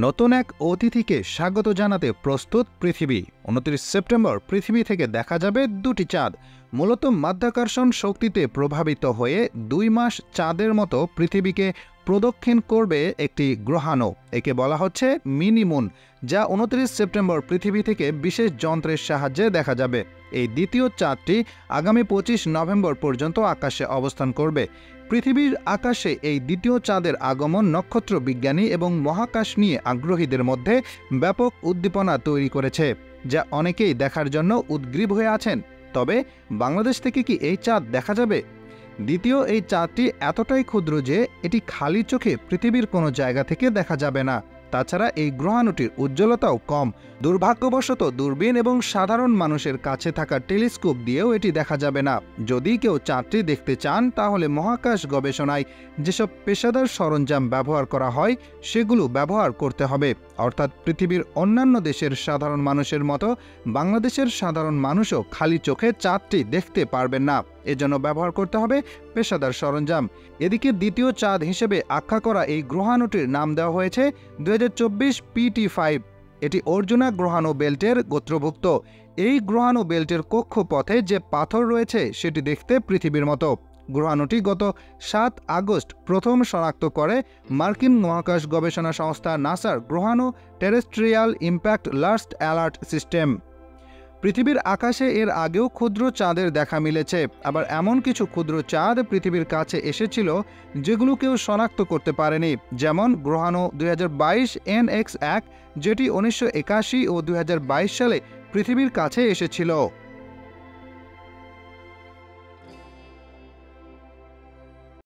নতুন এক অতিথিকে স্বাগত জানাতে প্রস্তুত পৃথিবী। ২৯ সেপ্টেম্বর পৃথিবী থেকে দেখা যাবে দুটি চাঁদ। মূলত মাধ্যাকর্ষণ শক্তিতে প্রভাবিত হয়ে ২ মাস চাঁদের মতো পৃথিবীকে প্রদক্ষিণ করবে একটি গ্রহাণু। একে বলা হচ্ছে মিনি মুন, যা ২৯ সেপ্টেম্বর পৃথিবী থেকে বিশেষ যন্ত্রের সাহায্যে দেখা যাবে। এই দ্বিতীয় চাঁদটি আগামী ২৫ নভেম্বর পর্যন্ত আকাশে অবস্থান করবে। পৃথিবীর আকাশে এই দ্বিতীয় চাঁদের আগমন নক্ষত্র বিজ্ঞানী এবং মহাকাশ নিয়ে আগ্রহীদের মধ্যে ব্যাপক উদ্দীপনা তৈরি করেছে, যা অনেকেই দেখার জন্য উদ্গ্রীব হয়ে আছেন। তবে বাংলাদেশ থেকে কি এই চাঁদ দেখা যাবে? দ্বিতীয় এই চাঁদটি এতটাই ক্ষুদ্র যে এটি খালি চোখে পৃথিবীর কোনো জায়গা থেকে দেখা যাবে না। তাছাড়া এই গ্রহাণুটির উজ্জ্বলতাও কম। দুর্ভাগ্যবশত দূরবীন এবং সাধারণ মানুষের কাছে থাকা টেলিস্কোপ দিয়েও এটি দেখা যাবে না। যদি কেউ চাঁদটি দেখতে চান, তাহলে মহাকাশ গবেষণায় যেসব পেশাদার সরঞ্জাম ব্যবহার করা হয় সেগুলো ব্যবহার করতে হবে। অর্থাৎ পৃথিবীর অন্যান্য দেশের সাধারণ মানুষের মতো বাংলাদেশের সাধারণ মানুষও খালি চোখে চাঁদটি দেখতে পারবেন না। এজন্য ব্যবহার করতে হবে পেশাদার সরঞ্জাম। এদিকে দ্বিতীয় চাঁদ হিসেবে আখ্যা করা এই গ্রহাণুটির নাম দেওয়া হয়েছে ২০২৪ PT5। এটি অর্জুনা গ্রহাণু বেল্টের গোত্রভুক্ত। এই গ্রহাণু বেল্টের কক্ষপথে যে পাথর রয়েছে সেটি দেখতে পৃথিবীর মতো। গ্রহাণুটি গত ৭ আগস্ট প্রথম শনাক্ত করে মার্কিন মহাকাশ গবেষণা সংস্থা নাসার গ্রহাণু terrestrial impact last alert system. পৃথিবীর আকাশে এর আগেও ক্ষুদ্র চাঁদের দেখা মিলেছে। আবার এমন কিছু ক্ষুদ্র চাঁদ পৃথিবীর কাছে এসেছিল যেগুলো কেউ শনাক্ত করতে পারেনি, যেমন গ্রহাণু ২০২২ NX1, যেটি ১৯৮১ ও ২০২২ সালে পৃথিবীর কাছে এসেছিল।